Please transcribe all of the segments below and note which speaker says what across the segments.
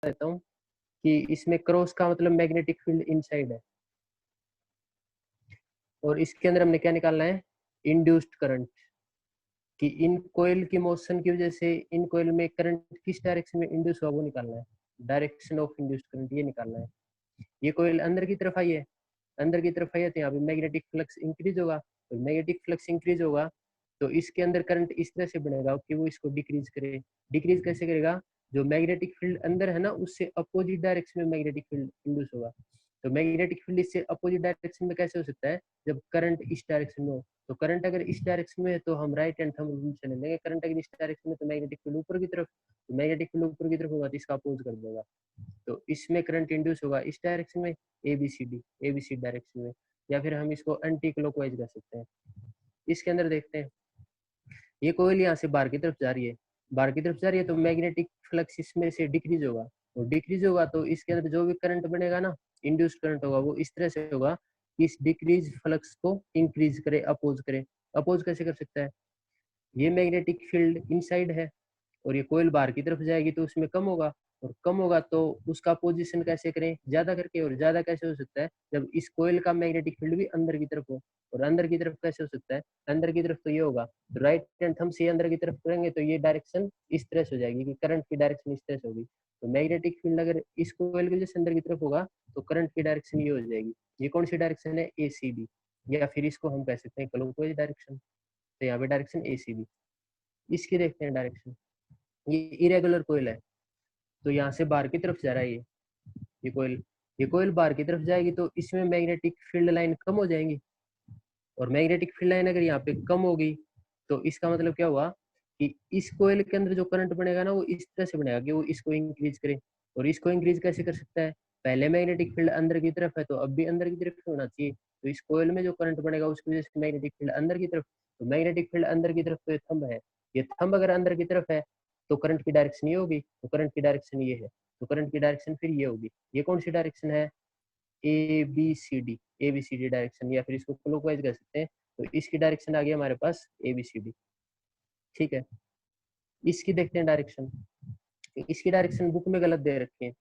Speaker 1: देता हूँ कि इसमें क्रॉस का मतलब मैग्नेटिक फील्ड इनसाइड है, और इसके अंदर हमने क्या निकालना है, इंड्यूस्ड करंट, कि इन कोयल की मोशन की वजह से इन कोयल में करंट किस डायरेक्शन में इंड्यूस हुआ वो निकालना है, डायरेक्शन ऑफ इंड्यूस्ड करंट ये निकालना है। ये कोयल अंदर की तरफ आई है, अंदर की तरफ आई है तो यहाँ पे मैग्नेटिक फ्लक्स इंक्रीज होगा, तो मैग्नेटिक फ्लक्स इंक्रीज होगा तो इसके अंदर करंट इस तरह से बनेगा कि वो इसको डिक्रीज करे। डिक्रीज कैसे करेगा, जो मैग्नेटिक फील्ड अंदर है ना उससे अपोजिट डायरेक्शन में मैग्नेटिक फील्ड इंड्यूस होगा। तो मैग्नेटिक फील्ड इससे अपोजिट डायरेक्शन में कैसे हो सकता है, जब करंट इस डायरेक्शन में हो। तो करंट अगर इस डायरेक्शन में है तो हम राइट हैंड थंब रूल चले लेंगे, करंट अगर इस डायरेक्शन में तो मैग्नेटिक फील्ड ऊपर की तरफ, तो मैग्नेटिक फील्ड ऊपर की तरफ होगा तो इसका अपोज कर देगा। तो इसमें करंट इंड्यूस होगा इस डायरेक्शन में, एबीसी डायरेक्शन में, या फिर हम इसको एंटी क्लॉकवाइज कर सकते हैं। इसके अंदर देखते हैं, ये कोयल यहाँ से बाहर की तरफ जा रही है, बाहर की तरफ जा रही है तो मैग्नेटिक फ्लक्स इसमें से डिक्रीज होगा, और डिक्रीज होगा तो इसके अंदर जो भी करंट बनेगा ना, इंड्यूस्ड करंट होगा, वो इस तरह से होगा कि इस डिक्रीज फ्लक्स को इंक्रीज करे, अपोज करे। अपोज कैसे कर सकता है, ये मैग्नेटिक फील्ड इनसाइड है और ये कोयल बाहर की तरफ जाएगी तो उसमें कम होगा, और कम होगा तो उसका पोजीशन कैसे करें, ज्यादा करके। और ज्यादा कैसे हो सकता है, जब इस कोयल का मैग्नेटिक फील्ड भी अंदर की तरफ हो, और अंदर की तरफ कैसे हो सकता है, अंदर की तरफ तो ये होगा, तो राइट हैंड थंब से अंदर की तरफ करेंगे तो ये डायरेक्शन इस तरह से हो जाएगी कि करंट की डायरेक्शन इस तरह से होगी। तो मैग्नेटिक फील्ड अगर इस कोयल के जैसे अंदर की तरफ होगा तो करंट की डायरेक्शन ये हो जाएगी। ये कौन सी डायरेक्शन है, ACB, या फिर इसको हम कह सकते हैं क्लॉकवाइज डायरेक्शन। तो यहाँ पे डायरेक्शन ACB। इसकी देखते हैं डायरेक्शन, ये इरेगुलर कोयल है तो यहाँ से बाहर की तरफ जा रहा है ये कोयल, ये कोयल बाहर की तरफ जाएगी तो इसमें मैग्नेटिक फील्ड लाइन कम हो जाएंगी, और मैग्नेटिक फील्ड लाइन अगर यहाँ पे कम होगी तो इसका मतलब क्या हुआ कि इस कोयल के अंदर जो करंट बनेगा ना वो इस तरह से बनेगा कि वो इसको इंक्रीज करे। और इसको इंक्रीज कैसे कर सकता है, पहले मैग्नेटिक फील्ड अंदर की तरफ है तो अब भी अंदर की तरफ होना चाहिए, तो इस कोयल में जो करंट बनेगा उसकी वजह से मैग्नेटिक फील्ड अंदर की तरफ, तो मैग्नेटिक फील्ड अंदर की तरफ तो ये थंब है, ये थंब अगर अंदर की तरफ है तो करंट की डायरेक्शन ये होगी, तो करंट की डायरेक्शन ये है, तो करंट की डायरेक्शन फिर ये होगी। ये कौन सी डायरेक्शन है, A B C D direction, या फिर इसको क्लॉकवाइज कर सकते हैं। तो इसकी डायरेक्शन आ गई हमारे पास ABCD। ठीक है, इसकी देखते हैं डायरेक्शन। इसकी डायरेक्शन बुक में गलत दे रखी है,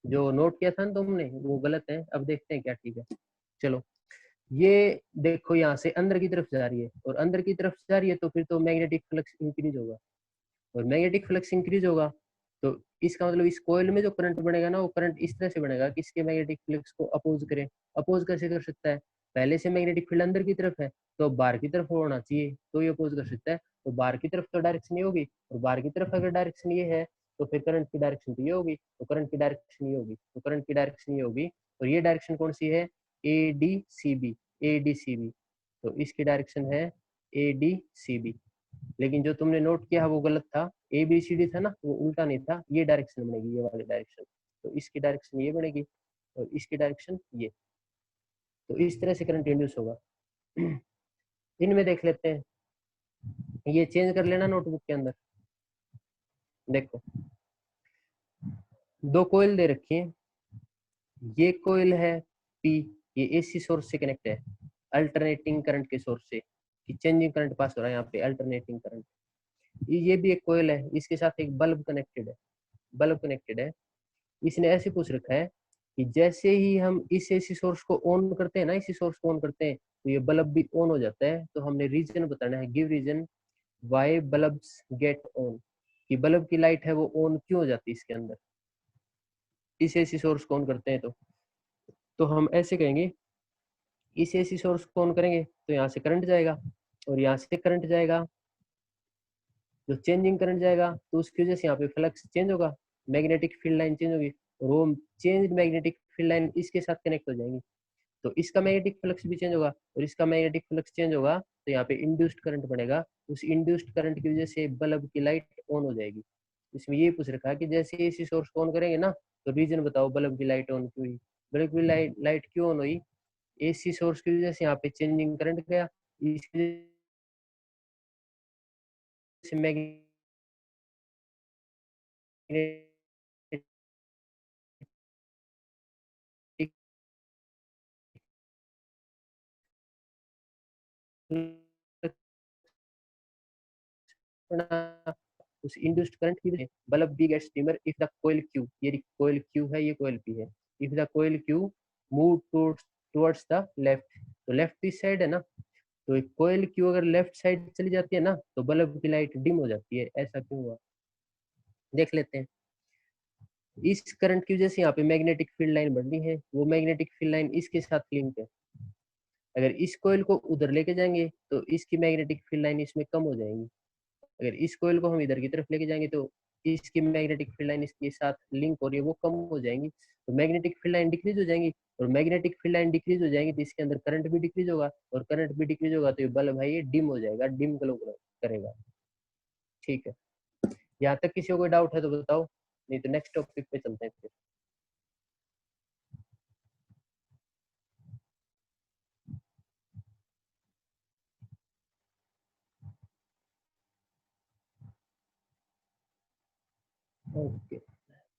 Speaker 1: जो नोट किया था ना तुमने वो गलत है, अब देखते हैं क्या ठीक है। चलो, ये देखो यहाँ से अंदर की तरफ जा रही है, और अंदर की तरफ जा रही है तो फिर तो मैग्नेटिक फ्लक्स इंक्रीज होगा, और मैग्नेटिक फ्लक्स इंक्रीज होगा तो इसका मतलब इस कोयल में जो करंट बनेगा ना वो करंट इस तरह से बनेगा कि इसके मैग्नेटिक फ्लक्स को अपोज करे। अपोज कैसे कर सकता है, पहले से मैग्नेटिक फील्ड अंदर की तरफ है तो बाहर की तरफ होना चाहिए तो ये अपोज कर सकता है, तो बाहर की तरफ तो डायरेक्शन ये होगी, और बाहर की तरफ अगर डायरेक्शन ये है तो फिर करंट की डायरेक्शन तो ये होगी, तो करंट की डायरेक्शन ये होगी, तो करंट की डायरेक्शन ये होगी, और ये डायरेक्शन कौन सी है, ADCB। तो इसकी डायरेक्शन है ADCB। लेकिन जो तुमने नोट किया वो गलत था, ABCD था ना, वो उल्टा नहीं था, ये डायरेक्शन बनेगी, ये वाली डायरेक्शन। तो इसकी डायरेक्शन ये बनेगी और इसकी डायरेक्शन ये। तो इस तरह से करंट इंड्यूस होगा। इनमें देख लेते हैं, ये चेंज कर लेना नोटबुक के अंदर। देखो, दो कोयल दे रखी है, ये कोयल है P, ये AC सोर्स से कनेक्ट है, अल्टरनेटिंग करंट के सोर्स से, कि चेंजिंग करंट पास हो रहा है यहाँ पे, अल्टरनेटिंग करंट। ये भी एक कोयल है, इसके साथ एक बल्ब कनेक्टेड है, बल्ब कनेक्टेड है। इसने ऐसे पूछ रखा है कि जैसे ही हम इस एसी सोर्स को ऑन करते हैं ना, इसी सोर्स को ऑन करते हैं तो ये बल्ब भी ऑन हो जाता है, तो हमने रीजन बताना है, give reason why bulbs get on, कि बल्ब की लाइट है वो ऑन क्यों हो जाती है इसके अंदर, इस एसी सोर्स को ऑन करते हैं तो हम ऐसे कहेंगे, इस एसी सोर्स को ऑन करेंगे तो यहाँ से करंट जाएगा, और यहाँ से करंट जाएगा, जो चेंजिंग करंट जाएगा तो उसकी वजह से यहाँ पे फ्लक्स चेंज होगा, मैग्नेटिक फील्ड लाइन चेंज होगी, और वो चेंज मैग्नेटिक फील्ड लाइन इसके साथ कनेक्ट हो जाएंगी, तो इसका मैग्नेटिक फ्लक्स भी चेंज होगा, और इसका मैग्नेटिक फ्लक्स चेंज होगा तो यहाँ पे इंड्यूस्ड करंट बढ़ेगा, उस इंड्यूस्ड करंट की वजह से बल्ब की लाइट ऑन हो जाएगी। इसमें ये पूछ रखा है कि जैसे एसी सोर्स को ऑन करेंगे ना तो रीजन बताओ बल्ब की लाइट ऑन क्यों हुई, बल्ब की लाइट क्यों ऑन हुई, एसी सोर्स की वजह से यहाँ पे चेंजिंग करंट गया, इसकी वजह से मैग्नेटिक उस इंड्यूस्ड करंट की वजह से bulb B gets dimmer if the coil Q, ये कॉइल क्यू है, ये कॉइल पी है, if the coil Q move towards the left, तो लेफ्ट इस साइड है ना, तो एक कॉइल क्यू अगर लेफ्ट साइड चली जाती है ना तो बल्ब की लाइट डिम हो जाती है, ऐसा क्यों हुआ देख लेते हैं। इस करंट की वजह से यहाँ पे मैग्नेटिक फील्ड लाइन बन रही है, वो मैग्नेटिक फील्ड लाइन इसके साथ लिंक है, अगर इस कॉइल को उधर लेके जाएंगे तो इसकी मैग्नेटिक फील्ड लाइन इसमें कम हो जाएंगी, अगर इस कॉइल को हम इधर की तरफ लेके जाएंगे तो इसकी मैग्नेटिक फील्ड लाइन इसके साथ लिंक हो रही है वो कम हो जाएंगी, तो मैग्नेटिक फील्ड लाइन डिक्रीज हो जाएंगी, और मैग्नेटिक फील्ड लाइन डिक्रीज हो जाएंगी तो इसके अंदर करंट भी डिक्रीज होगा, और करंट भी डिक्रीज होगा तो ये बल्ब है ये डिम हो जाएगा, डिम ग्लो करेगा। ठीक है, यहाँ तक किसी को कोई डाउट है तो बताओ, नहीं तो नेक्स्ट टॉपिक पे चलते हैं फिर। ओके,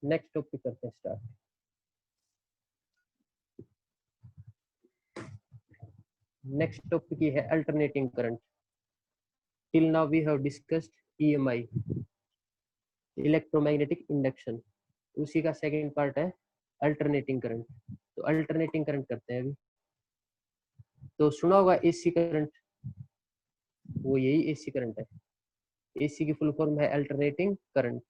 Speaker 1: नेक्स्ट टॉपिक करते हैं स्टार्ट। नेक्स्ट टॉपिक ये है alternating current. Till now we have discussed EMI, electromagnetic induction, उसी का सेकंड पार्ट है अल्टरनेटिंग करंट। तो अल्टरनेटिंग करंट करते हैं अभी। तो सुना होगा एसी करंट, वो यही एसी करंट है, एसी की फुल फॉर्म है अल्टरनेटिंग करंट,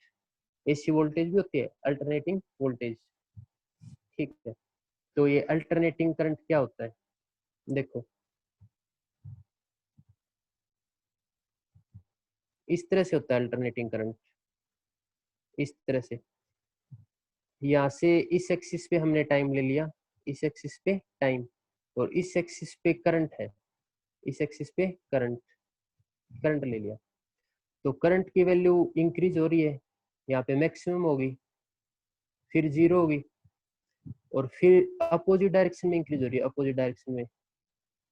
Speaker 1: एसी वोल्टेज भी होती है अल्टरनेटिंग वोल्टेज। ठीक है, तो ये अल्टरनेटिंग करंट क्या होता है, देखो इस तरह से होता है अल्टरनेटिंग करंट, इस तरह से, यहाँ से इस एक्सिस पे हमने टाइम ले लिया, इस एक्सिस पे टाइम, और इस एक्सिस पे करंट है, इस एक्सिस पे करंट, करंट ले लिया, तो करंट की वैल्यू इंक्रीज हो रही है, यहाँ पे मैक्सिमम होगी, फिर जीरो होगी, और फिर अपोजिट डायरेक्शन में इंक्रीज हो रही है, अपोजिट डायरेक्शन में,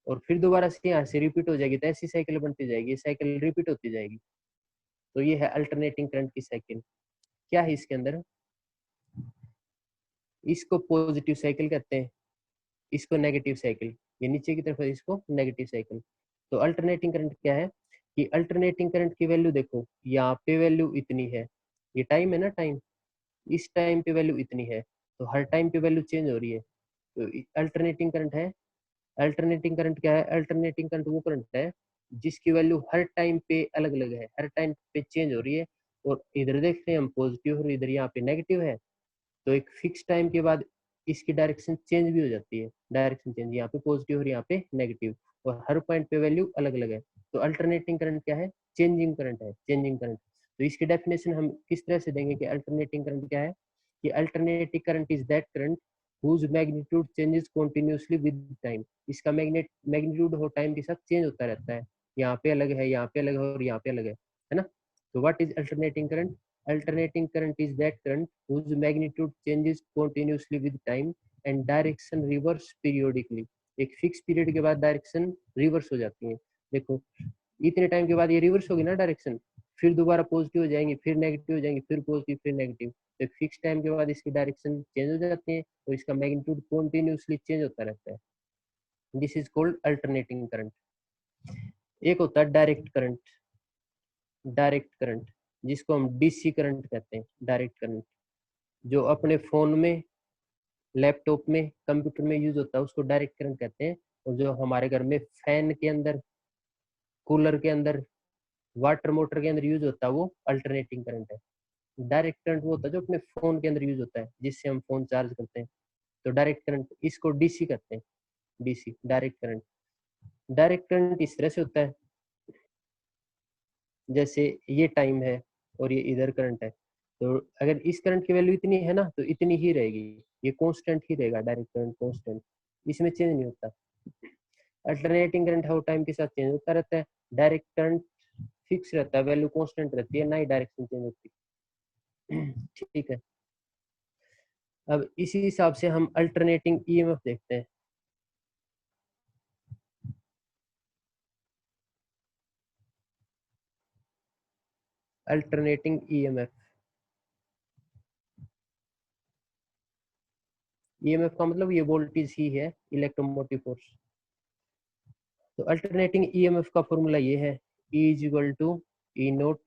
Speaker 1: और फिर दोबारा से यहाँ से रिपीट हो जाएगी, तो ऐसी साइकिल बनती जाएगी, साइकिल रिपीट होती जाएगी। तो ये है अल्टरनेटिंग करंट की साइकिल। क्या है इसके अंदर, इसको पॉजिटिव साइकिल कहते हैं, इसको नेगेटिव साइकिल, ये नीचे की तरफ है, इसको नेगेटिव साइकिल। तो अल्टरनेटिंग करंट क्या है कि अल्टरनेटिंग करंट की वैल्यू देखो, यहाँ पे वैल्यू इतनी है, ये टाइम है ना, टाइम, इस टाइम पे वैल्यू इतनी है, तो हर टाइम पे वैल्यू चेंज हो रही है, तो अल्टरनेटिंग करंट है। अल्टरनेटिंग करंट क्या है, अल्टरनेटिंग करंट वो करंट है जिसकी वैल्यू हर टाइम पे अलग अलग है, हर टाइम पे चेंज हो रही है, और इधर देख रहे हैं हम पॉजिटिव और इधर यहाँ पे नेगेटिव है, तो एक फिक्स टाइम के बाद इसकी डायरेक्शन चेंज भी हो जाती है, डायरेक्शन चेंज, यहाँ पे पॉजिटिव और यहाँ पे नेगेटिव, और हर पॉइंट पे वैल्यू अलग अलग है। तो अल्टरनेटिंग करंट क्या है, चेंजिंग करंट है, चेंजिंग करंट। तो इसकी डेफिनेशन हम किस तरह से देंगे कि अल्टरनेटिंग करंट क्या है, कि alternating current is that current whose magnitude changes continuously with time, इसका मैग्नीट्यूड हो टाइम के साथ चेंज होता रहता है, यहाँ पे अलग है, यहाँ पे अलग है, और यहाँ पे अलग है ना। तो what is alternating current, alternating current is that current whose magnitude changes continuously with time and direction reverse periodically, एक फिक्स पीरियड के बाद डायरेक्शन रिवर्स हो जाती है, देखो इतने टाइम के बाद ये रिवर्स होगी ना डायरेक्शन, फिर दोबारा पॉजिटिव हो जाएंगी, फिर नेगेटिव हो जाएंगी, फिर पॉजिटिव, फिर नेगेटिव, तो एक फिक्स टाइम के बाद इसकी डायरेक्शन चेंज हो जाती है, तो इसका मैग्नीट्यूड कॉन्टिन्यूसली चेंज होता रहता है, this is called alternating current. एक होता है डायरेक्ट करंट, डायरेक्ट करंट जिसको हम डीसी करंट कहते हैं, डायरेक्ट करंट, जो अपने फोन में, लैपटॉप में, कंप्यूटर में यूज होता है उसको डायरेक्ट करंट कहते हैं, और जो हमारे घर में फैन के अंदर, कूलर के अंदर, वाटर मोटर के अंदर यूज होता है वो अल्टरनेटिंग करंट है। डायरेक्ट करंट वो होता है जो अपने फोन के अंदर यूज होता है, जिससे हम फोन चार्ज करते हैं, तो डायरेक्ट करंट, इसको डीसी कहते हैं, DC direct current. Direct current इस तरह से होता है, जैसे ये टाइम है और ये इधर करंट है, तो अगर इस करंट की वैल्यू इतनी है ना तो इतनी ही रहेगी, ये कांस्टेंट ही रहेगा, डायरेक्ट करंट कांस्टेंट, इसमें चेंज नहीं होता। अल्टरनेटिंग करंट है वो टाइम के साथ चेंज होता रहता है, डायरेक्ट करंट फिक्स रहता है, वैल्यू कांस्टेंट रहती है, ना ही डायरेक्शन चेंज होती है। ठीक है, अब इसी हिसाब से हम अल्टरनेटिंग ईएमएफ देखते हैं। अल्टरनेटिंग ईएमएफ, ईएमएफ का मतलब ये वोल्टेज ही है, इलेक्ट्रोमोटिव फोर्स। तो अल्टरनेटिंग ईएमएफ का फॉर्मूला ये है, E is equal to E note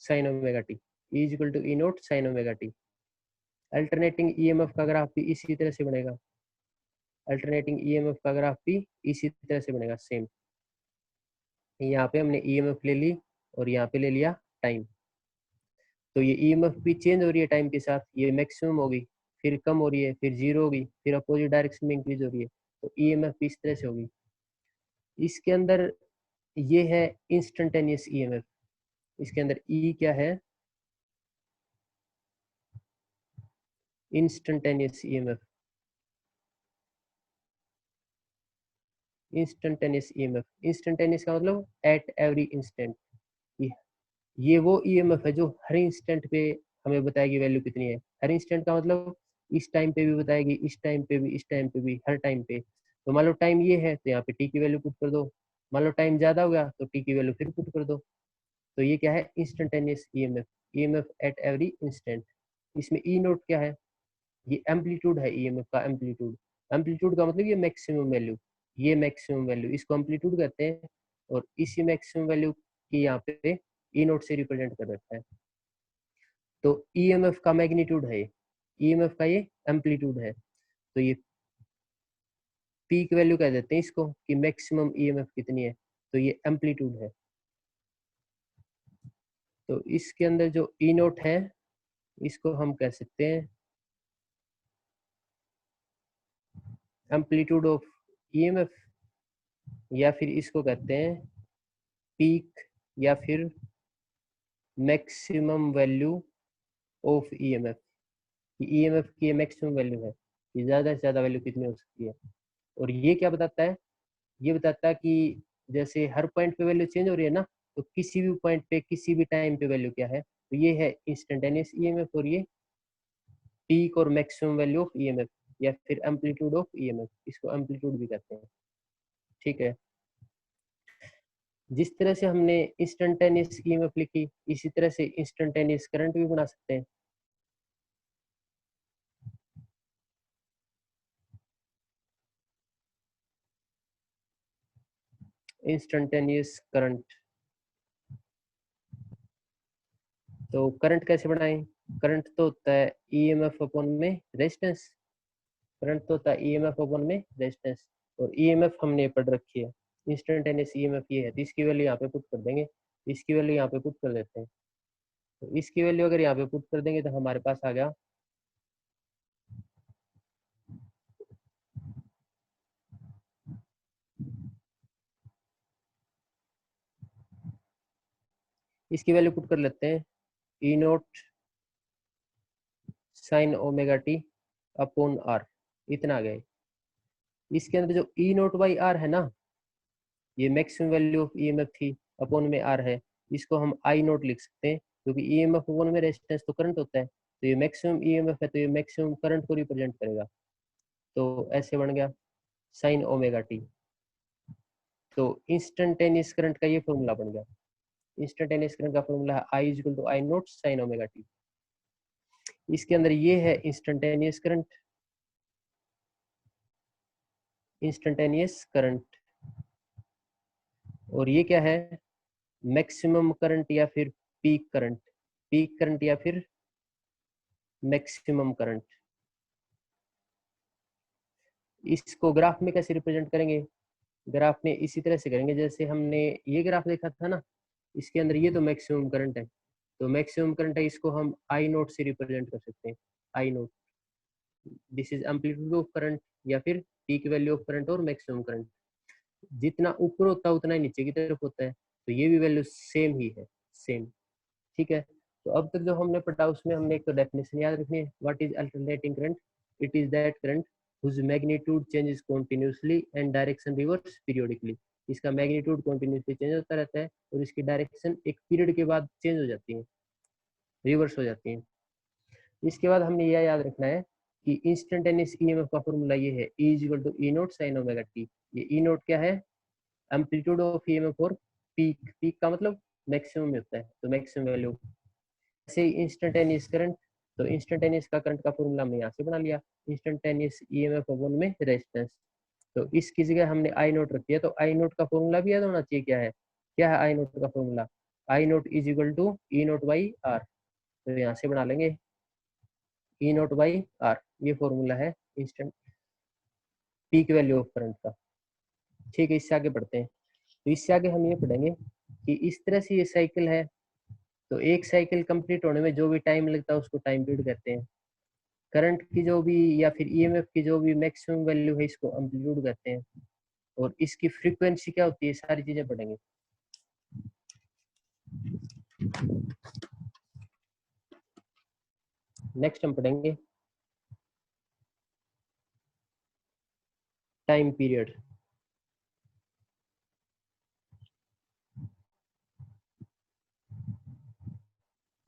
Speaker 1: sine omega T, E is equal to E note sine omega T. Alternating EMF का ग्राफ भी इसी तरह से बनेगा, अल्टरनेटिंग ईएमएफ का ग्राफ भी इसी तरह से बनेगा सेम। यहाँ पे हमने ईएमएफ ले ली और यहाँ पे ले लिया टाइम, तो ये ईएमएफ भी चेंज हो रही है टाइम के साथ, ये मैक्सिमम होगी, फिर कम हो रही है, फिर जीरो होगी, फिर अपोजिट डायरेक्शन में इंक्रीज हो रही है, तो ईएमएफ भी इस तरह से होगी। इसके अंदर ये है इंस्टेंटेनियस ईएमएफ, इसके अंदर ई क्या है, instantaneous EMF, instantaneous EMF, instantaneous का मतलब एट एवरी इंस्टेंट। ये वो ईएमएफ है जो हर इंस्टेंट पे हमें बताएगी वैल्यू कितनी है। हर इंस्टेंट का मतलब इस टाइम पे भी बताएगी, इस टाइम पे भी, इस टाइम पे भी, हर टाइम पे। तो मान लो टाइम ये है तो यहाँ पे टी की वैल्यू पुट कर दो, मान लो टाइम ज्यादा हो गया तो टी की वैल्यू फिर पुट कर दो। तो ये क्या है, instantaneous EMF, EMF at every instant. इसमें ई नोट क्या है, ये एम्पलीट्यूड है ईएमएफ का, एम्पलीट्यूड। एम्पलीट्यूड का मतलब ये मैक्सिमम वैल्यू, ये मैक्सिमम वैल्यू, इसको एम्पलीट्यूड कहते हैं। और इसी मैक्सिमम वैल्यू की यहाँ पे ई नोट से रिप्रेजेंट कर रखा है। तो ईएमएफ का मैग्नीट्यूड है, ईएमएफ का ये एम्पलीट्यूड है। तो ये पीक वैल्यू कह देते हैं इसको कि मैक्सिमम ईएमएफ कितनी है, तो ये एम्पलीट्यूड है। तो इसके अंदर जो ई नोट है इसको हम कह सकते हैं एम्पलीट्यूड ऑफ ईएमएफ, या फिर इसको कहते हैं पीक, या फिर maximum value of EMF. EMF की ये मैक्सिमम वैल्यू है कि ज्यादा से ज्यादा वैल्यू कितनी हो सकती है। और ये क्या बताता है, ये बताता है कि जैसे हर पॉइंट पे वैल्यू चेंज हो रही है ना, तो किसी भी पॉइंट पे किसी भी टाइम पे वैल्यू क्या है, तो ये है इंस्टेंटेनियस ईएमएफ, और ये पीक और मैक्सिमम वैल्यू ऑफ ईएमएफ, या फिर एम्पलीट्यूड ऑफ ईएमएफ, इसको एम्पलीट्यूड भी कहते हैं। ठीक है, जिस तरह से हमने इंस्टेंटेनियस ईएमएफ लिखी, इसी तरह से इंस्टेंटेनियस करंट भी बना सकते हैं। इंस्टेंटेनियस करंट, तो करंट कैसे बनाएं, करंट तो होता है ईएमएफ अपॉन में रेजिस्टेंस, करंट तो होता है ईएमएफ अपॉन में रेजिस्टेंस। और ईएमएफ हमने पढ़ रखी है, इंस्टेंटेनियस ईएमएफ ये है, तो इसकी वैल्यू यहाँ पे पुट कर देंगे, इसकी वैल्यू यहाँ पे पुट कर देते हैं। तो इसकी वैल्यू अगर यहाँ पे पुट कर देंगे तो हमारे पास आ गया इसकी वैल्यू पुट कर लेते हैं, E note sine omega T upon R, इतना आ गया। इसके अंदर जो ई नोट बाई आर है ना, ये मैक्सिमम वैल्यू ऑफ ईएमएफ थी, अपॉन में आर है, इसको हम आई नोट लिख सकते हैं, क्योंकि ईएमएफ अपॉन में रेजिस्टेंस तो करंट होता है, तो ये मैक्सिमम ईएमएफ है, तो ये मैक्सिमम करंट को रिप्रेजेंट करेगा। तो ऐसे बन गया साइन ओमेगा टी। तो इंस्टेंटेनियस करंट का ये फॉर्मूला बन गया, इंस्टेंटेनियस करंट का फॉर्मूला है I equal to I nought sine omega T. इसके अंदर ये है इंस्टेंटेनियस करंट, इंस्टेंटेनियस करंट, और ये क्या है, मैक्सिमम करंट या फिर पीक करंट, पीक करंट या फिर मैक्सिमम करंट। इसको ग्राफ में कैसे रिप्रेजेंट करेंगे, ग्राफ में इसी तरह से करेंगे जैसे हमने ये ग्राफ देखा था ना, इसके अंदर ये तो मैक्सिमम करंट है, तो मैक्सिमम करंट है, इसको हम आई नोट से रिप्रेजेंट कर सकते हैं, I nought, this is amplitude of current, या फिर पीक वैल्यू ऑफ करंट और मैक्सिमम करंट। जितना ऊपर होता है उतना ही नीचे की तरफ होता है, तो ये भी वैल्यू सेम ही है, सेम। ठीक है, तो अब तक जो हमने पढ़ा उसमें हमने एक तो डेफिनेशन याद रखनी है, what is alternating current, it is that current whose magnitude changes continuously and direction reverse periodically। इसका मैग्नीट्यूड कंटिन्यूसली चेंज होता रहता है और इसकी डायरेक्शन एक पीरियड के बाद चेंज हो जाती है, रिवर्स हो जाती है। इसके बाद हमने यह याद रखना है कि इंस्टेंटेनियस ईएमएफ का फॉर्मूला ये है, E equal to E note sine omega T. ये ई नोट क्या है, एम्पलीट्यूड ऑफ ईएमएफ और पीक, पीक का मतलब मैक्सिमम में होता है, तो मैक्सिमम वैल्यू। ऐसे इंस्टेंटेनियस करंट, तो इंस्टेंटेनियस का करंट का फॉर्मूला हमने यहाँ से बना लिया, इंस्टेंटेनियस ईएमएफ अपॉन में रेजिस्टेंस। तो इसकी जगह हमने आई नोट रख दिया, तो आई नोट का फॉर्मूला भी याद होना चाहिए, क्या है, क्या है आई नोट का formula, I naught is equal to E naught by R. तो यहाँ से बना लेंगे ई नोट बाई आर, ये फॉर्मूला है instant peak value of current का। ठीक है, इससे आगे बढ़ते हैं। तो इससे आगे हम ये पढ़ेंगे कि इस तरह से ये साइकिल है, तो एक साइकिल कंप्लीट होने में जो भी टाइम लगता है उसको टाइम पीरियड कहते हैं। करंट की जो भी या फिर ईएमएफ की जो भी मैक्सिमम वैल्यू है इसको एम्पलीट्यूड कहते हैं, और इसकी फ्रीक्वेंसी क्या होती है, सारी चीजें पढ़ेंगे। नेक्स्ट हम पढ़ेंगे टाइम पीरियड।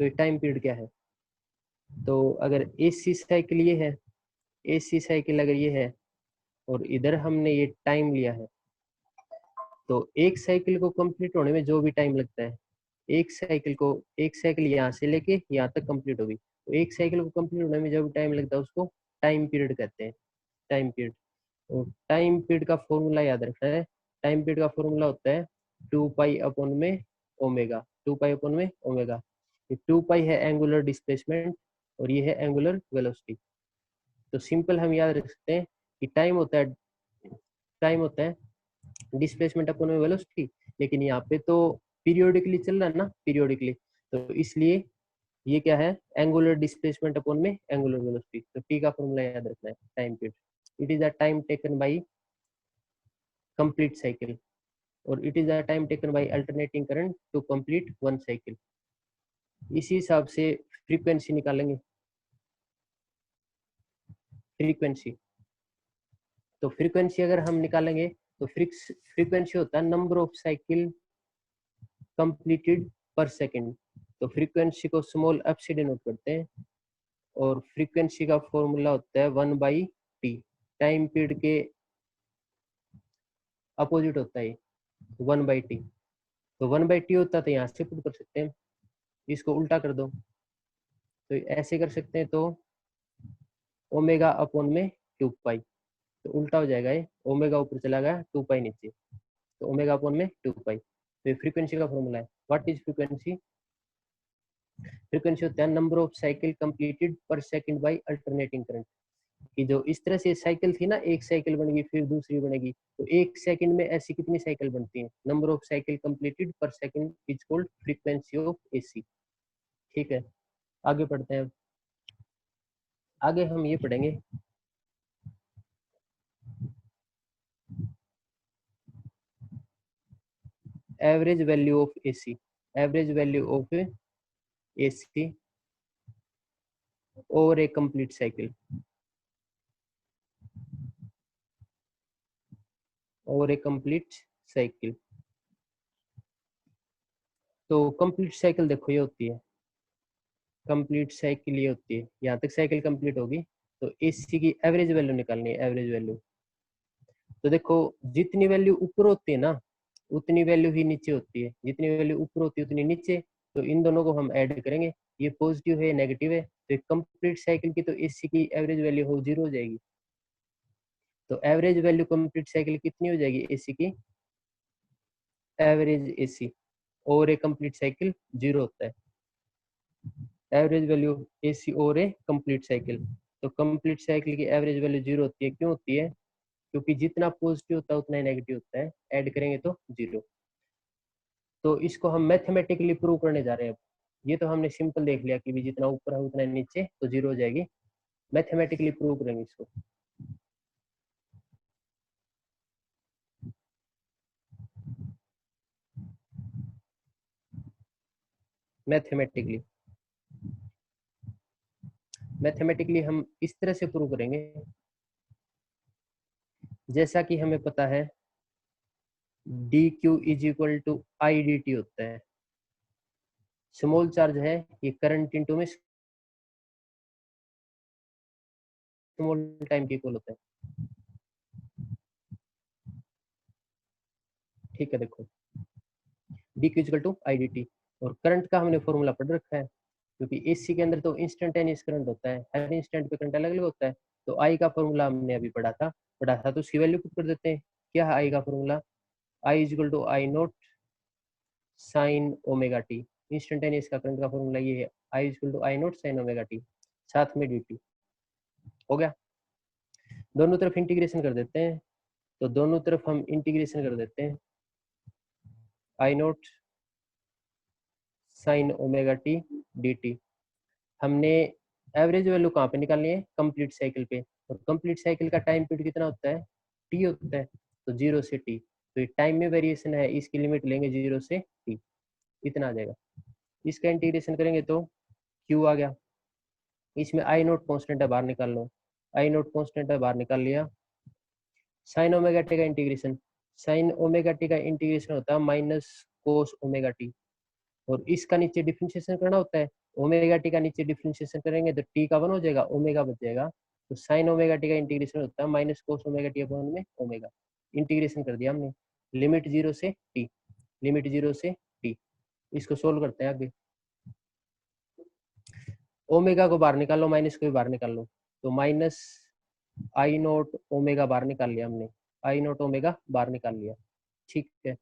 Speaker 1: तो टाइम पीरियड क्या है? तो अगर एसी साइकिल ये है, एसी साइकिल अगर ये है और इधर हमने ये टाइम लिया है, तो एक साइकिल को कंप्लीट होने में जो भी टाइम लगता है, एक साइकिल यहाँ से लेके यहाँ तक कंप्लीट होगी, तो एक साइकिल को कंप्लीट होने में जो भी टाइम लगता है उसको टाइम पीरियड कहते हैं, टाइम पीरियड। और टाइम पीरियड का फॉर्मूला याद रखना है। टाइम पीरियड का फॉर्मूला होता है 2 पाई अपॉन में ओमेगा, 2 पाई अपॉन में ओमेगा। 2 पाई है एंगुलर डिस्प्लेसमेंट और ये है एंगुलर वेलोसिटी। तो सिंपल हम याद रख सकते हैं कि टाइम होता है डिस्प्लेसमेंट अपॉन में वेलोसिटी, लेकिन यहाँ पे तो पीरियोडिकली चल रहा है ना, पीरियोडिकली, तो इसलिए ये क्या है, एंगुलर डिस्प्लेसमेंट अपॉन में एंगुलर वेलोसिटी। तो टी का फॉर्मूला याद रखना है, time period. It is a time taken by complete cycle और it is a time taken by alternating current to complete one cycle. इसी हिसाब से फ्रीक्वेंसी निकालेंगे। फ्रीक्वेंसी, तो फ्रीक्वेंसी अगर हम निकालेंगे तो फ्रीक्वेंसी होता है नंबर ऑफ साइकिल कंप्लीटेड पर सेकंड। तो फ्रीक्वेंसी को स्मॉल एफ से डिनोट करते हैं और फ्रीक्वेंसी का फॉर्मूला होता है 1/t। टाइम पीरियड के अपोजिट होता है 1/t। तो 1/t होता है तो यहाँ से पुट कर सकते हैं, इसको उल्टा कर दो तो ऐसे कर सकते हैं, तो ओमेगा अपॉन में 2 पाई, तो उल्टा हो जाएगा, ये ओमेगा ऊपर चला गया 2 पाई नीचे, तो ओमेगा अपॉन में 2 पाई। तो ये फ्रीक्वेंसी का फॉर्मूला है। What is frequency? फ्रीक्वेंसी होता है नंबर ऑफ साइकिल कंप्लीटेड पर सेकंड बाय अल्टरनेटिंग करंट। कि जो इस तरह से साइकिल थी ना, एक साइकिल बनेगी फिर दूसरी बनेगी, तो एक सेकंड में ऐसी कितनी साइकिल बनती है, नंबर ऑफ साइकिल कंप्लीटेड पर second is called frequency of AC. ठीक है, आगे पढ़ते हैं। आगे हम ये पढ़ेंगे average value of AC. Average value of AC over A complete cycle, over A complete cycle. तो कंप्लीट साइकिल देखो ये होती है, कंप्लीट साइकिल ये होती है, यहाँ तक साइकिल कंप्लीट होगी तो एसी की एवरेज वैल्यू निकालनी है, एवरेज वैल्यू। तो देखो जितनी वैल्यू ऊपर होती है ना उतनी वैल्यू ही नीचे होती है, जितनी वैल्यू ऊपर होती है उतनी नीचे, तो इन दोनों को हम ऐड करेंगे, ये पॉजिटिव है नेगेटिव है, तो कंप्लीट साइकिल की तो एसी की एवरेज वैल्यू हो 0 हो जाएगी। तो एवरेज वैल्यू कंप्लीट साइकिल कितनी हो जाएगी एसी की, एवरेज एसी और ए कंप्लीट साइकिल 0 होता है। एवरेज वैल्यू एसी और ए कंप्लीट साइकिल, तो कंप्लीट साइकिल की एवरेज वैल्यू 0 होती है। क्यों होती है? क्योंकि जितना पॉजिटिव होता है उतना ही नेगेटिव होता है, ऐड करेंगे तो 0। तो इसको हम मैथमेटिकली प्रूव करने जा रहे हैं। ये तो हमने सिंपल देख लिया कि भी जितना ऊपर है उतना नीचे, तो 0 हो जाएगी। मैथमेटिकली प्रूव करेंगे इसको। मैथमेटिकली मैथमेटिकली हम इस तरह से प्रूव करेंगे, जैसा कि हमें पता है D Q is equal to I D T होता है। स्मॉल चार्ज है, ये करंट इंटू में स्मॉल टाइम की इक्वल होता है। ठीक है, देखो D Q equal to I D T, और करंट का हमने फॉर्मूला पढ़ रखा है, क्योंकि एसी के अंदर तो इंस्टेंटेनियस करंट होता है, हर इंस्टेंट पे करंट अलग अलग होता है। तो आई का फॉर्मूला हमने अभी पढ़ा था, तो उसकी वैल्यू पुट कर देते हैं। क्या है आई का formula? I is equal to I nought sine omega T. Instantaneous का करंट का फॉर्मूला ये है, I equal to I nought sine omega T, साथ में डी टी। हो गया। दोनों तरफ इंटीग्रेशन कर देते हैं, तो दोनों तरफ हम इंटीग्रेशन कर देते हैं, I nought sine omega T D T. हमने एवरेज वैल्यू कहाँ पे निकालनी है, कंप्लीट साइकिल पे, और कंप्लीट साइकिल का टाइम पीरियड कितना होता है, टी होता है, तो 0 से टी, तो ये टाइम में वेरिएशन है, इसकी लिमिट लेंगे 0 से टी, इतना आ जाएगा। इसका इंटीग्रेशन करेंगे तो क्यू आ गया, इसमें आई नोट कॉन्स्टेंट है, बाहर निकाल लो, आई नोट कॉन्स्टेंट है, बाहर निकाल लिया। साइन ओमेगा टी का इंटीग्रेशन, साइन ओमेगा टी का इंटीग्रेशन होता है माइनस कोस ओमेगा टी, और इसका नीचे डिफरेंशिएशन करना होता है, ओमेगा टी का नीचे डिफरेंशिएशन करेंगे तो टी का 1 हो जाएगा, ओमेगा बच जाएगा, तो साइन ओमेगा टी का इंटीग्रेशन होता है minus cos omega T upon में ओमेगा। इंटीग्रेशन कर दिया हमने, लिमिट 0 से टी, लिमिट 0 से टी। इसको सोल्व करते हैं आगे। ओमेगा को बाहर निकाल लो, माइनस को भी बाहर निकाल लो, तो माइनस आई नोट ओमेगा बाहर निकाल लिया हमने, आई नोट ओमेगा बाहर निकाल लिया, ठीक है।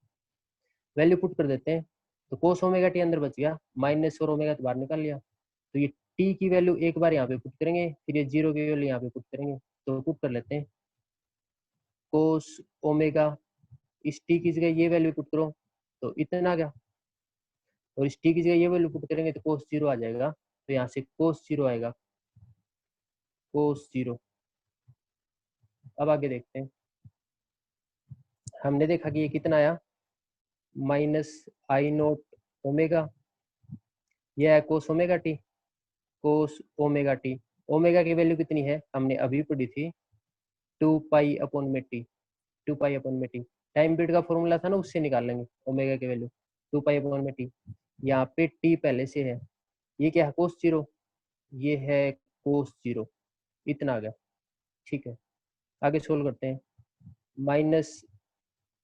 Speaker 1: वैल्यू पुट कर देते हैं, तो कोस ओमेगा टी अंदर बच गया, माइनस और ओमेगा तो बाहर निकाल लिया, तो ये टी की वैल्यू एक बार यहाँ पे पुट करेंगे, फिर ये 0 की वैल्यू यहाँ पे पुट करेंगे, तो पुट कर लेते हैं कोस ओमेगा, इस टी की जगह ये वैल्यू पुट करो तो इतना आ गया, और इस टी की जगह ये वैल्यू पुट करेंगे तो कोस 0 आ जाएगा, तो यहाँ से कोस 0 आएगा, कोस 0। अब आगे देखते हैं, हमने देखा कि ये कितना आया, माइनस आई नोट ओमेगा, यह है कोस ओमेगा टी, कोस ओमेगा टी, ओमेगा की वैल्यू कितनी है, हमने अभी पढ़ी थी 2 पाई अपॉन में टी, 2 पाई अपॉन में टी, टाइम पीरियड का फॉर्मूला था ना, उससे निकाल लेंगे ओमेगा की वैल्यू 2 पाई अपॉन में टी। यहाँ पे टी पहले से है, ये क्या है कोस 0, ये है कोस 0, इतना आ गया, ठीक है। आगे सोल्व करते हैं, minus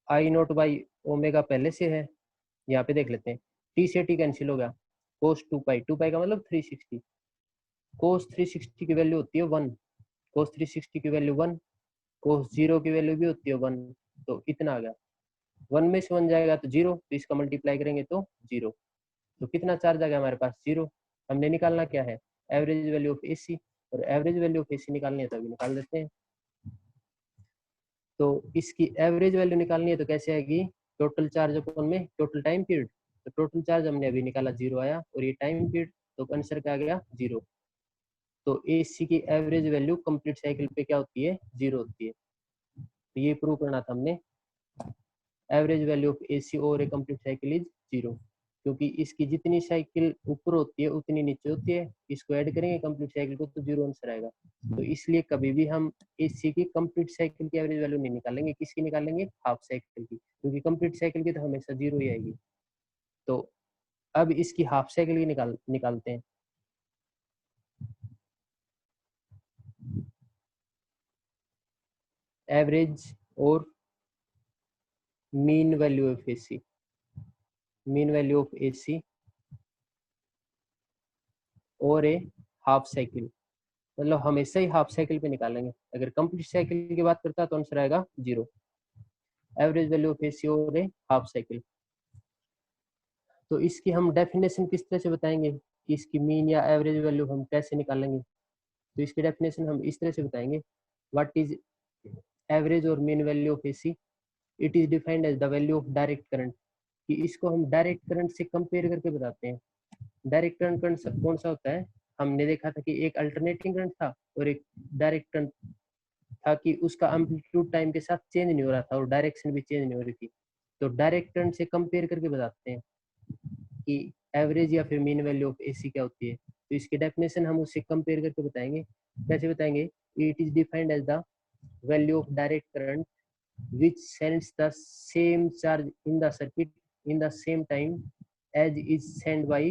Speaker 1: I note by omega पहले से है, यहाँ पे देख लेते हैं, टी से टी कैंसिल हो गया, कोस 2 पाई, 2 पाई का मतलब 360, कोस 360 की वैल्यू होती है 1, कोस 360 की वैल्यू 1, कोस 0 की वैल्यू भी होती है 1, तो इतना आ गया, 1 में से 1 जाएगा तो 0, तो इसका मल्टीप्लाई करेंगे तो 0, तो कितना चार्ज आ गया हमारे पास 0। हमने निकालना क्या है, एवरेज वैल्यू ऑफ एसी, और एवरेज वैल्यू ऑफ एसी निकालनी है तो अभी निकाल देते हैं। तो इसकी एवरेज वैल्यू निकालनी है तो कैसे आएगी, टोटल चार्ज अपॉन में टोटल टाइम पीरियड, तो टोटल चार्ज हमने अभी निकाला 0 आया, और ये टाइम पीरियड, तो आंसर क्या आ गया 0। तो एसी की एवरेज वैल्यू कंप्लीट साइकिल पे क्या होती है, 0 होती है, तो ये प्रूव करना था हमने, average value of AC over A complete cycle is 0, क्योंकि इसकी जितनी साइकिल ऊपर होती है उतनी नीचे होती है, इसको ऐड करेंगे कंप्लीट साइकिल को तो 0 आंसर आएगा। तो इसलिए कभी भी हम एसी की कंप्लीट साइकिल की एवरेज वैल्यू नहीं निकालेंगे, किसकी निकालेंगे, हाफ साइकिल की, क्योंकि कंप्लीट साइकिल की तो हमेशा 0 ही आएगी। तो अब इसकी हाफ साइकिल की निकालते हैं, एवरेज और mean value of AC, mean value of AC और ए हाफ साइकिल, मतलब हमेशा ही हाफ साइकिल पे निकालेंगे, अगर कंप्लीट साइकिल की बात करता है तो आंसर आएगा 0। एवरेज वैल्यू ऑफ एसी और ए हाफ साइकिल, तो इसकी हम डेफिनेशन किस तरह से बताएंगे कि इसकी मीन या एवरेज वैल्यू हम कैसे निकालेंगे, तो इसकी डेफिनेशन हम इस तरह से बताएंगे, व्हाट इज एवरेज और mean value of AC, it is defined as the value of direct current, कि इसको हम डायरेक्ट करंट से कंपेयर करके बताते हैं। डायरेक्ट करंट कौन सा होता है, हमने देखा था कि एक अल्टरनेटिंग करंट था और एक डायरेक्ट करंट था, कि उसका एम्पलीट्यूड टाइम के साथ चेंज नहीं हो रहा था और डायरेक्शन भी चेंज नहीं हो रही थी। तो डायरेक्ट करंट से कंपेयर करके बताते हैं कि एवरेज या फिर मीन वैल्यू ऑफ एसी क्या होती है, तो इसकी डेफिनेशन हम उससे कंपेयर करके बताएंगे। कैसे बताएंगे, it is defined as the value of direct current which sends the same charge in the circuit in the same time as is sent by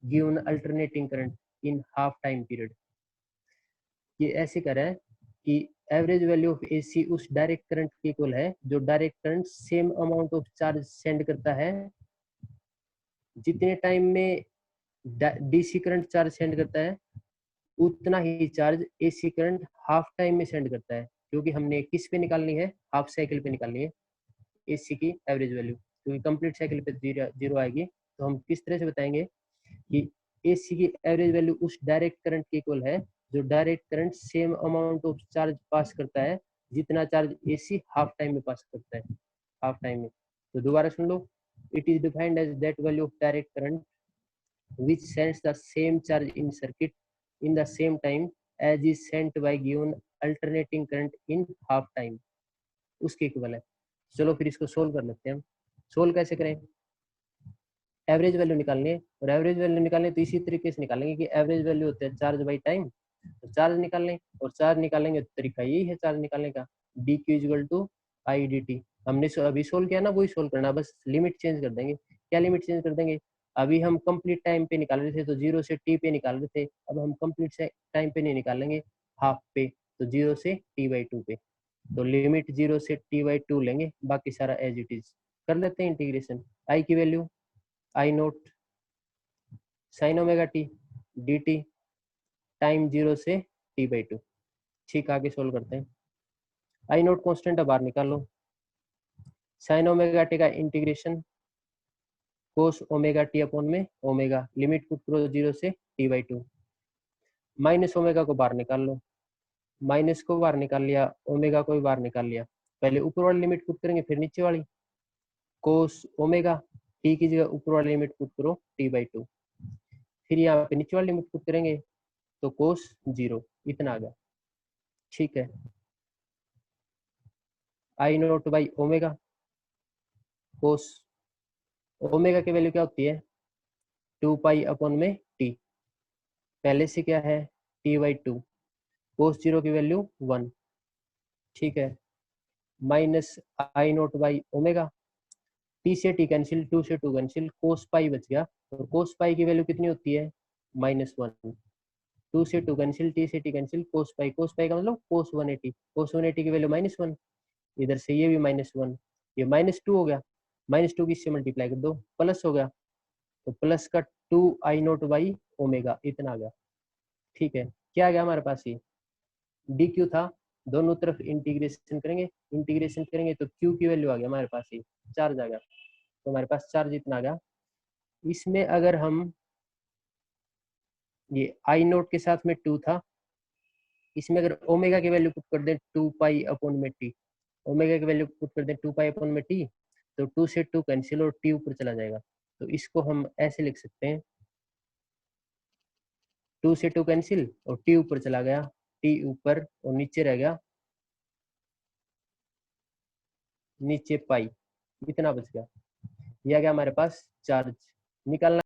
Speaker 1: given alternating current in half time period। ये ऐसे कर रहा है कि average value of AC उस direct current के equal है जो direct current same amount of charge sent करता है, जितने टाइम में डीसी करंट चार्ज सेंड करता है उतना ही charge AC current half time में सेंड करता है, क्योंकि हमने किस पे निकालनी है, हाफ साइकिल पे निकालनी है एसी की एवरेज वैल्यू। क्योंकि कंप्लीट साइकिल पे जीरो आएगी। तो हम किस तरह से बताएंगे कि एसी की एवरेज वैल्यू उस डायरेक्ट करंट के इक्वल है जो direct current same amount of charge pass करता है जितना चार्ज एसी हाफ टाइम में पास करता है, हाफ टाइम में। तो दोबारा सुन लो, it is defined as that value of direct current which sends the same charge in circuit in the same time as is sent by given alternating current in half time, उसके equal है। चलो फिर इसको solve कर लेते हैं हम। Solve कैसे करें, एवरेज वैल्यू निकालनी है, और एवरेज वैल्यू निकालने तो इसी तरीके से निकालेंगे कि एवरेज वैल्यू होता है चार्ज बाई टाइम। तो चार्ज निकाल लें, और चार्ज निकालेंगे तो तरीका यही है चार्ज निकालने का, D Q equal to I D T. हमने अभी सोल्व किया ना, वही सोल्व करना, बस लिमिट चेंज कर देंगे। क्या लिमिट चेंज कर देंगे, अभी हम कंप्लीट टाइम पे निकाल रहे थे तो जीरो से टी पे निकाल रहे थे, अब हम कंप्लीट टाइम पे नहीं निकालेंगे, हाफ पे, तो जीरो से टी बाई टू पे। तो लिमिट जीरो से टी बाई टू लेंगे, बाकी सारा एज इट इज कर लेते हैं इंटीग्रेशन। आई की वैल्यू I nought sine omega T D T time zero से टी बाई टू। ठीक, आगे सोल्व करते हैं। आई नोट कॉन्स्टेंट बाहर निकालो, साइन ओमेगा टी का इंटीग्रेशन कोस ओमेगा टी अपॉन में ओमेगा, लिमिट पुट करो जीरो से T by to. Minus omega को बाहर निकाल लो, माइनस को बाहर निकाल लिया, ओमेगा को भी बाहर निकाल लिया। पहले ऊपर वाली लिमिट पुट करेंगे फिर नीचे वाली, कोस ओमेगा टी की जगह ऊपर वाली लिमिट पुट करो टी बाई टू, फिर यहाँ पे नीचे वाली लिमिट पुट करेंगे तो कोस जीरो, इतना आ गया। ठीक है, I note by omega cos omega की वैल्यू क्या होती है, टू पाई अपॉन में टी, पहले से क्या है T by two, cos zero की वैल्यू वन। ठीक है, minus I note by omega, T से टी कैंसिल, टू से टू कैंसिल, कोस पाई बच गया, और कोस पाई की वैल्यू कितनी होती है माइनस वन। टू से टू कैंसिल, टी से टी कैंसिल, कोस पाई का मतलब कोस 180, कोस 180 की वैल्यू माइनस वन, इधर से ये भी माइनस वन, ये माइनस टू हो गया, माइनस टू की इससे मल्टीप्लाई कर दो, प्लस हो गया, तो प्लस का two I note by omega, इतना आ गया। ठीक है, क्या आ गया हमारे पास, ये डी क्यू था, दोनों तरफ इंटीग्रेशन करेंगे, इंटीग्रेशन करेंगे तो क्यू की वैल्यू आ गया हमारे पास, ये चार्ज आ गया, तो हमारे पास चार्ज इतना आ गया। इसमें अगर हम ये आई नोट के साथ में टू था, इसमें अगर ओमेगा की वैल्यू पुट कर दें टू पाई अपॉन में टी, ओमेगा की वैल्यू पुट कर दें टू पाई अपॉन में टी, तो टू से टू कैंसिल और टी ऊपर चला जाएगा, तो इसको हम ऐसे लिख सकते हैं, टू से टू कैंसिल और टी ऊपर चला गया, टी ऊपर और नीचे रह गया, नीचे पाई, इतना बच गया। यह आ गया हमारे पास चार्ज। निकालना